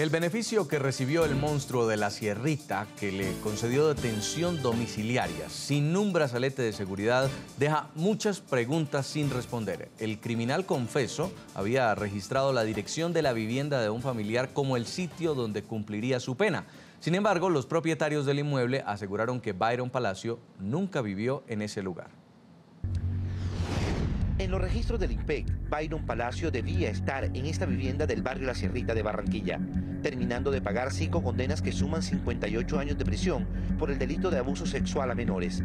El beneficio que recibió el monstruo de la Sierrita, que le concedió detención domiciliaria sin un brazalete de seguridad, deja muchas preguntas sin responder. El criminal confeso había registrado la dirección de la vivienda de un familiar como el sitio donde cumpliría su pena. Sin embargo, los propietarios del inmueble aseguraron que Byron Palacio nunca vivió en ese lugar. En los registros del INPEC, Byron Palacio debía estar en esta vivienda del barrio La Sierrita de Barranquilla, terminando de pagar 5 condenas que suman 58 años de prisión por el delito de abuso sexual a menores.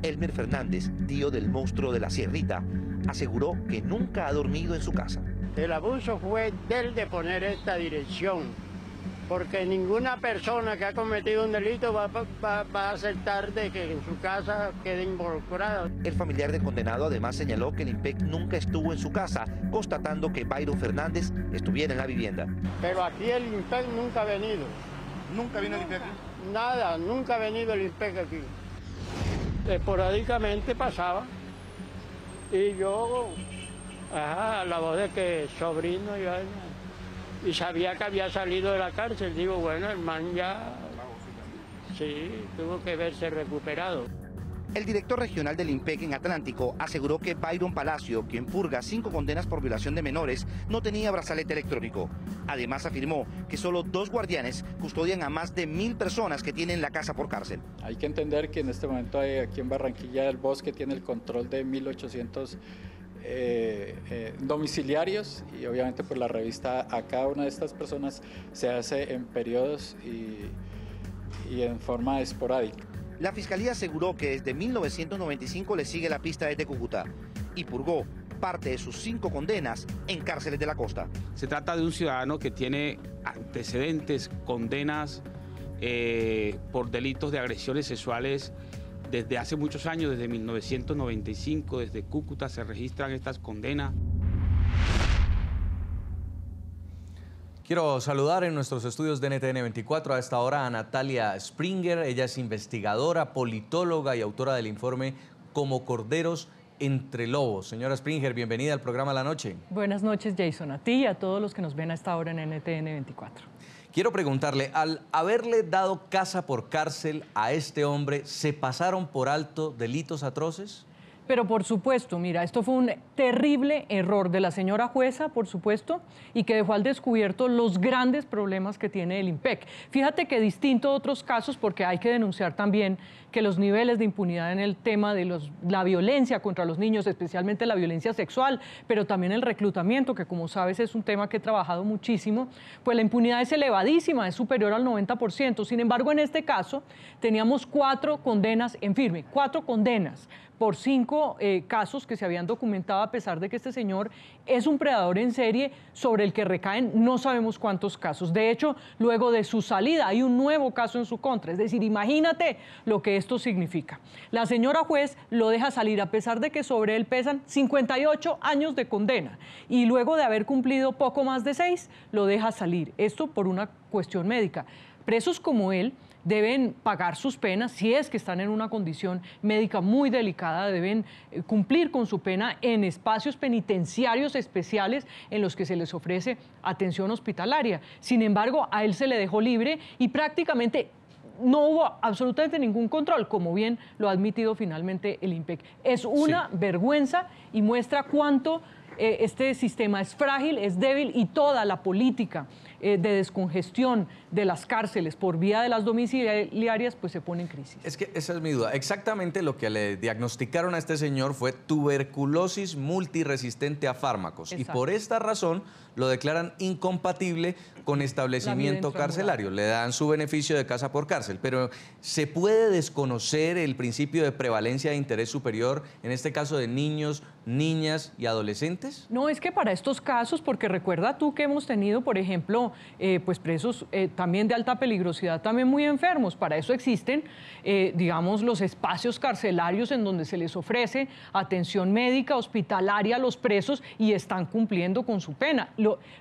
Elmer Fernández, tío del monstruo de La Sierrita, aseguró que nunca ha dormido en su casa. El abuso fue del de poner esta dirección, porque ninguna persona que ha cometido un delito va a aceptar de que en su casa quede involucrada. El familiar del condenado además señaló que el INPEC nunca estuvo en su casa, constatando que Byron Fernández estuviera en la vivienda. Pero aquí el INPEC nunca ha venido. ¿Nunca vino el INPEC aquí? Nada, nunca ha venido el INPEC aquí. Esporádicamente pasaba y yo, la voz de que sobrino y sabía que había salido de la cárcel. Digo, bueno, el man ya sí, tuvo que verse recuperado. El director regional del INPEC en Atlántico aseguró que Byron Palacio, quien purga 5 condenas por violación de menores, no tenía brazalete electrónico. Además afirmó que solo 2 guardianes custodian a más de 1000 personas que tienen la casa por cárcel. Hay que entender que en este momento hay aquí en Barranquilla el Bosque tiene el control de 1800 domiciliarios, y obviamente pues la revista a cada una de estas personas se hace en periodos y en forma esporádica. La Fiscalía aseguró que desde 1995 le sigue la pista desde Cúcuta y purgó parte de sus 5 condenas en cárceles de la costa. Se trata de un ciudadano que tiene antecedentes, condenas por delitos de agresiones sexuales desde hace muchos años, desde 1995, desde Cúcuta se registran estas condenas. Quiero saludar en nuestros estudios de NTN 24 a esta hora a Natalia Springer. Ella es investigadora, politóloga y autora del informe Como Corderos entre Lobos. Señora Springer, bienvenida al programa La Noche. Buenas noches, Jason, a ti y a todos los que nos ven a esta hora en NTN 24. Quiero preguntarle, al haberle dado casa por cárcel a este hombre, ¿se pasaron por alto delitos atroces? Pero por supuesto, mira, esto fue un terrible error de la señora jueza, por supuesto, y que dejó al descubierto los grandes problemas que tiene el INPEC. Fíjate que distinto a otros casos, porque hay que denunciar también que los niveles de impunidad en el tema de la violencia contra los niños, especialmente la violencia sexual, pero también el reclutamiento, que como sabes es un tema que he trabajado muchísimo, pues la impunidad es elevadísima, es superior al 90%. Sin embargo, en este caso teníamos 4 condenas en firme, 4 condenas por 5 casos que se habían documentado, a pesar de que este señor es un predador en serie sobre el que recaen no sabemos cuántos casos. De hecho, luego de su salida hay un nuevo caso en su contra. Es decir, imagínate lo que esto significa. La señora juez lo deja salir a pesar de que sobre él pesan 58 años de condena y luego de haber cumplido poco más de 6, lo deja salir. Esto por una cuestión médica. Presos como él deben pagar sus penas, si es que están en una condición médica muy delicada, deben cumplir con su pena en espacios penitenciarios especiales en los que se les ofrece atención hospitalaria. Sin embargo, a él se le dejó libre y prácticamente no hubo absolutamente ningún control, como bien lo ha admitido finalmente el INPEC. Es una vergüenza y muestra cuánto este sistema es frágil, es débil, y toda la política de descongestión de las cárceles por vía de las domiciliarias pues se pone en crisis. Es que esa es mi duda. Exactamente lo que le diagnosticaron a este señor fue tuberculosis multiresistente a fármacos. Exacto. Y por esta razón lo declaran incompatible con establecimiento carcelario. Le dan su beneficio de casa por cárcel. Pero ¿se puede desconocer el principio de prevalencia de interés superior, en este caso de niños, niñas y adolescentes? No, es que para estos casos, porque recuerda tú que hemos tenido, por ejemplo, pues presos también de alta peligrosidad, también muy enfermos. Para eso existen, digamos, los espacios carcelarios en donde se les ofrece atención médica, hospitalaria a los presos y están cumpliendo con su pena.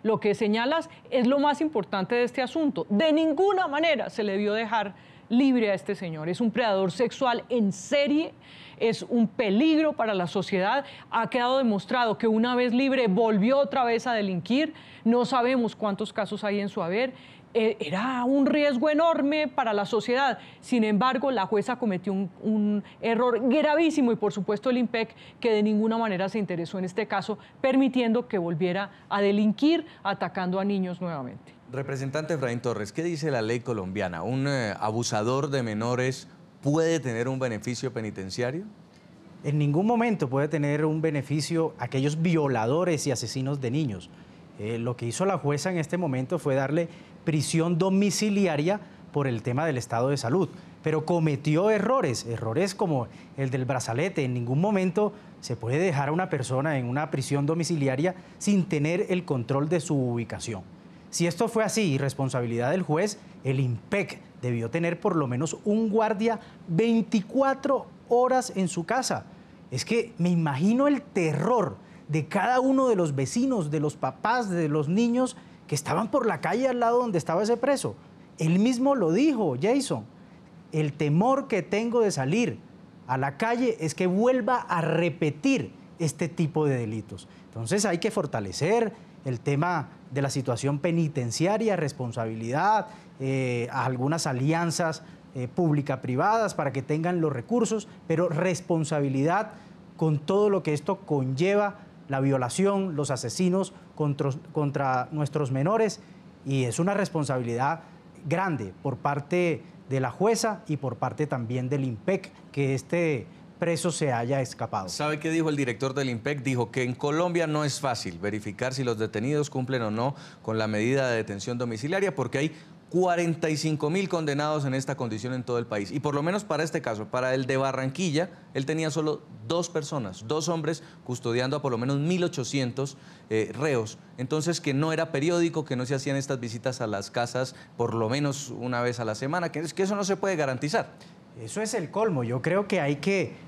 Lo que señalas es lo más importante de este asunto. De ninguna manera se le debió dejar libre a este señor. Es un predador sexual en serie, es un peligro para la sociedad. Ha quedado demostrado que una vez libre volvió otra vez a delinquir. No sabemos cuántos casos hay en su haber. Era un riesgo enorme para la sociedad. Sin embargo, la jueza cometió un error gravísimo y, por supuesto, el IMPEC, que de ninguna manera se interesó en este caso, permitiendo que volviera a delinquir, atacando a niños nuevamente. Representante Efraín Torres, ¿qué dice la ley colombiana? ¿Un abusador de menores puede tener un beneficio penitenciario? En ningún momento puede tener un beneficio aquellos violadores y asesinos de niños. Lo que hizo la jueza en este momento fue darle prisión domiciliaria por el tema del estado de salud, pero cometió errores como el del brazalete. En ningún momento se puede dejar a una persona en una prisión domiciliaria sin tener el control de su ubicación. Si esto fue así y responsabilidad del juez, el IMPEC debió tener por lo menos un guardia 24 horas en su casa. Es que me imagino el terror de cada uno de los vecinos, de los papás, de los niños que estaban por la calle al lado donde estaba ese preso. Él mismo lo dijo, Jason, el temor que tengo de salir a la calle es que vuelva a repetir este tipo de delitos. Entonces hay que fortalecer el tema de la situación penitenciaria, responsabilidad, algunas alianzas pública-privadas para que tengan los recursos, pero responsabilidad con todo lo que esto conlleva, la violación, los asesinos contra nuestros menores, y es una responsabilidad grande por parte de la jueza y por parte también del IMPEC que este preso se haya escapado. ¿Sabe qué dijo el director del IMPEC? Dijo que en Colombia no es fácil verificar si los detenidos cumplen o no con la medida de detención domiciliaria, porque hay 45.000 condenados en esta condición en todo el país. Y por lo menos para este caso, para el de Barranquilla, él tenía solo 2 personas, 2 hombres custodiando a por lo menos 1.800 reos. Entonces, que no era periódico, que no se hacían estas visitas a las casas por lo menos una vez a la semana, que eso no se puede garantizar. Eso es el colmo. Yo creo que hay que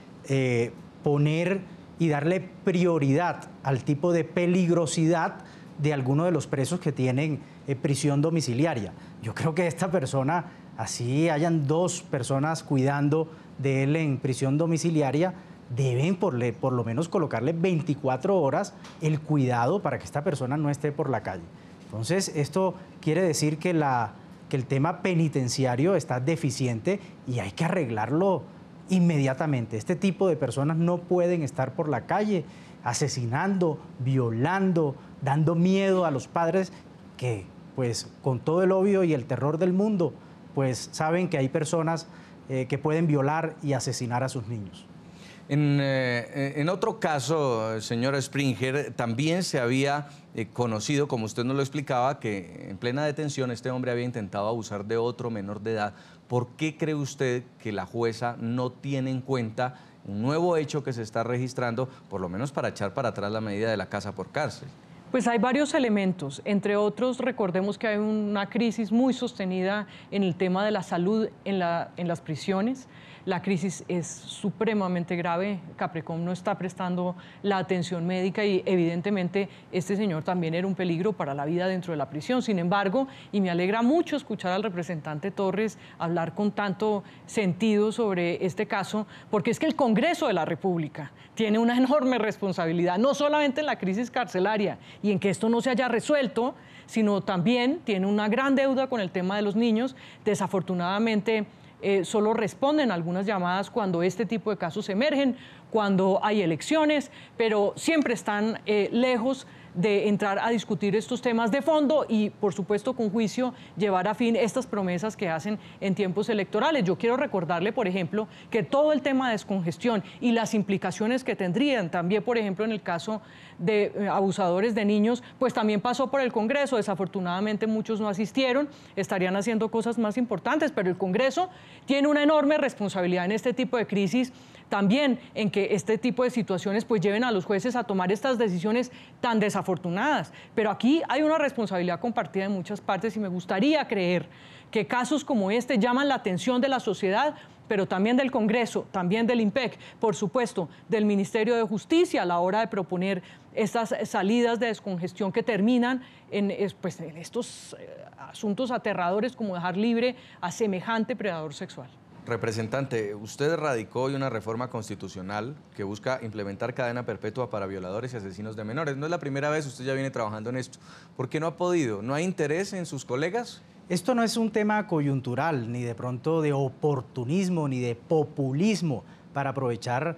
poner y darle prioridad al tipo de peligrosidad de alguno de los presos que tienen prisión domiciliaria. Yo creo que esta persona, así hayan 2 personas cuidando de él en prisión domiciliaria, deben por lo menos colocarle 24 horas el cuidado para que esta persona no esté por la calle. Entonces, esto quiere decir que el tema penitenciario está deficiente y hay que arreglarlo inmediatamente. Este tipo de personas no pueden estar por la calle asesinando, violando, dando miedo a los padres que, pues, con todo el odio y el terror del mundo, pues saben que hay personas que pueden violar y asesinar a sus niños. En otro caso, señora Springer, también se había conocido, como usted nos lo explicaba, que en plena detención este hombre había intentado abusar de otro menor de edad. ¿Por qué cree usted que la jueza no tiene en cuenta un nuevo hecho que se está registrando, por lo menos para echar para atrás la medida de la casa por cárcel? Pues hay varios elementos, entre otros recordemos que hay una crisis muy sostenida en el tema de la salud en las prisiones. La crisis es supremamente grave, Capricom no está prestando la atención médica y evidentemente este señor también era un peligro para la vida dentro de la prisión. Sin embargo, y me alegra mucho escuchar al representante Torres hablar con tanto sentido sobre este caso, porque es que el Congreso de la República tiene una enorme responsabilidad, no solamente en la crisis carcelaria y en que esto no se haya resuelto, sino también tiene una gran deuda con el tema de los niños. Desafortunadamente, solo responden algunas llamadas cuando este tipo de casos emergen, cuando hay elecciones, pero siempre están lejos de entrar a discutir estos temas de fondo y, por supuesto, con juicio, llevar a fin estas promesas que hacen en tiempos electorales. Yo quiero recordarle, por ejemplo, que todo el tema de descongestión y las implicaciones que tendrían también, por ejemplo, en el caso de abusadores de niños, pues también pasó por el Congreso. Desafortunadamente muchos no asistieron, estarían haciendo cosas más importantes, pero el Congreso tiene una enorme responsabilidad en este tipo de crisis, también en que este tipo de situaciones pues lleven a los jueces a tomar estas decisiones tan desafortunadas. Pero aquí hay una responsabilidad compartida en muchas partes y me gustaría creer que casos como este llaman la atención de la sociedad pero también del Congreso, también del IMPEC, por supuesto, del Ministerio de Justicia a la hora de proponer estas salidas de descongestión que terminan en estos asuntos aterradores como dejar libre a semejante predador sexual. Representante, usted radicó hoy una reforma constitucional que busca implementar cadena perpetua para violadores y asesinos de menores. No es la primera vez, usted ya viene trabajando en esto. ¿Por qué no ha podido? ¿No hay interés en sus colegas? Esto no es un tema coyuntural, ni de pronto de oportunismo, ni de populismo para aprovechar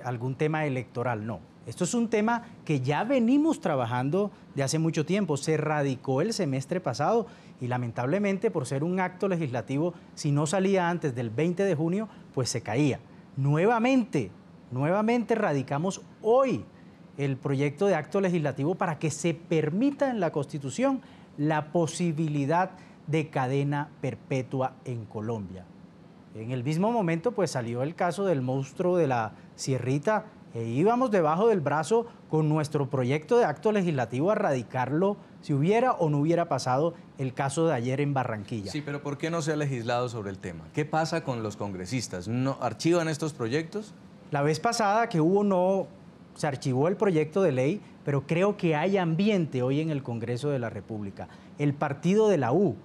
algún tema electoral, no. Esto es un tema que ya venimos trabajando de hace mucho tiempo. Se radicó el semestre pasado y lamentablemente por ser un acto legislativo, si no salía antes del 20 de junio, pues se caía. Nuevamente radicamos hoy el proyecto de acto legislativo para que se permita en la Constitución la posibilidad de cadena perpetua en Colombia. En el mismo momento, pues salió el caso del monstruo de la Sierrita e íbamos debajo del brazo con nuestro proyecto de acto legislativo a radicarlo si hubiera o no hubiera pasado el caso de ayer en Barranquilla. Sí, pero ¿por qué no se ha legislado sobre el tema? ¿Qué pasa con los congresistas? ¿No archivan estos proyectos? La vez pasada que hubo se archivó el proyecto de ley, pero creo que hay ambiente hoy en el Congreso de la República. El partido de la U,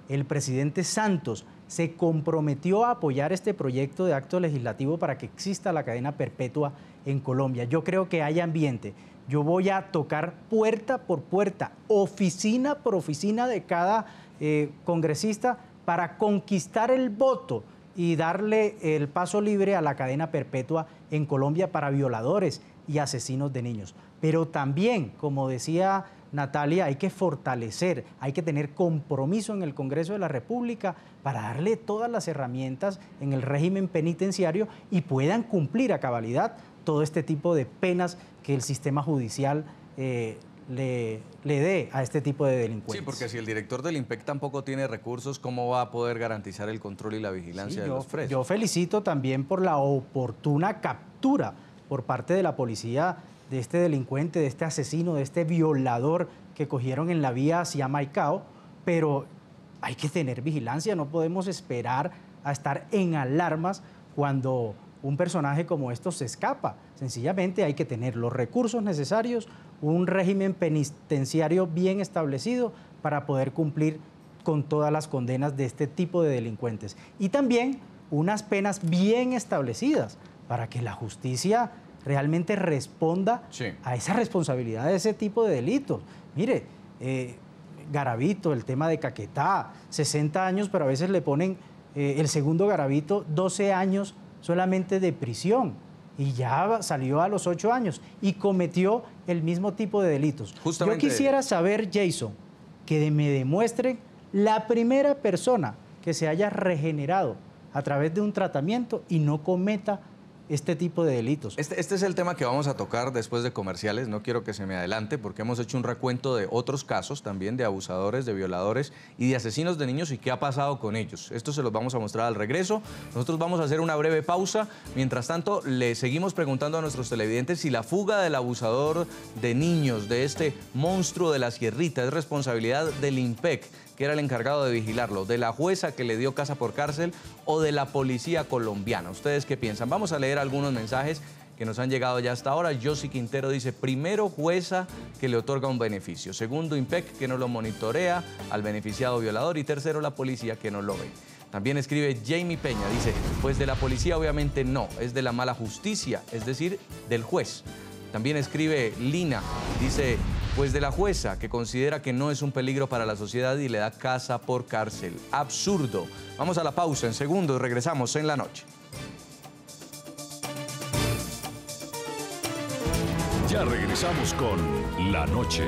el presidente Santos, se comprometió a apoyar este proyecto de acto legislativo para que exista la cadena perpetua en Colombia. Yo creo que hay ambiente. Yo voy a tocar puerta por puerta, oficina por oficina de cada congresista para conquistar el voto y darle el paso libre a la cadena perpetua en Colombia para violadores y asesinos de niños. Pero también, como decía Natalia, hay que fortalecer, hay que tener compromiso en el Congreso de la República para darle todas las herramientas en el régimen penitenciario y puedan cumplir a cabalidad todo este tipo de penas que el sistema judicial le dé a este tipo de delincuentes. Sí, porque si el director del IMPEC tampoco tiene recursos, ¿cómo va a poder garantizar el control y la vigilancia de los presos? Yo felicito también por la oportuna captura por parte de la policía de este delincuente, de este asesino, de este violador que cogieron en la vía hacia Maicao, pero hay que tener vigilancia, no podemos esperar a estar en alarmas cuando un personaje como estos se escapa. Sencillamente hay que tener los recursos necesarios, un régimen penitenciario bien establecido para poder cumplir con todas las condenas de este tipo de delincuentes. Y también unas penas bien establecidas para que la justicia realmente responda a esa responsabilidad de ese tipo de delitos. Mire, Garavito, el tema de Caquetá, 60 años, pero a veces le ponen el segundo Garavito 12 años solamente de prisión y ya salió a los 8 años y cometió el mismo tipo de delitos. Justamente... Yo quisiera saber, Jason, que me demuestren la primera persona que se haya regenerado a través de un tratamiento y no cometa este tipo de delitos. Este es el tema que vamos a tocar después de comerciales. No quiero que se me adelante porque hemos hecho un recuento de otros casos también de abusadores, de violadores y de asesinos de niños y qué ha pasado con ellos. Esto se los vamos a mostrar al regreso. Nosotros vamos a hacer una breve pausa. Mientras tanto, le seguimos preguntando a nuestros televidentes si la fuga del abusador de niños, de este monstruo de la Sierrita, es responsabilidad del IMPEC, que era el encargado de vigilarlo, de la jueza que le dio casa por cárcel o de la policía colombiana. ¿Ustedes qué piensan? Vamos a leer algunos mensajes que nos han llegado ya hasta ahora. Josie Quintero dice, primero, jueza que le otorga un beneficio. Segundo, IMPEC que no lo monitorea al beneficiado violador. Y tercero, la policía que no lo ve. También escribe Jamie Peña, dice, pues de la policía obviamente no, es de la mala justicia, es decir, del juez. También escribe Lina, dice, pues de la jueza, que considera que no es un peligro para la sociedad y le da casa por cárcel. Absurdo. Vamos a la pausa en segundos, regresamos en La Noche. Ya regresamos con La Noche.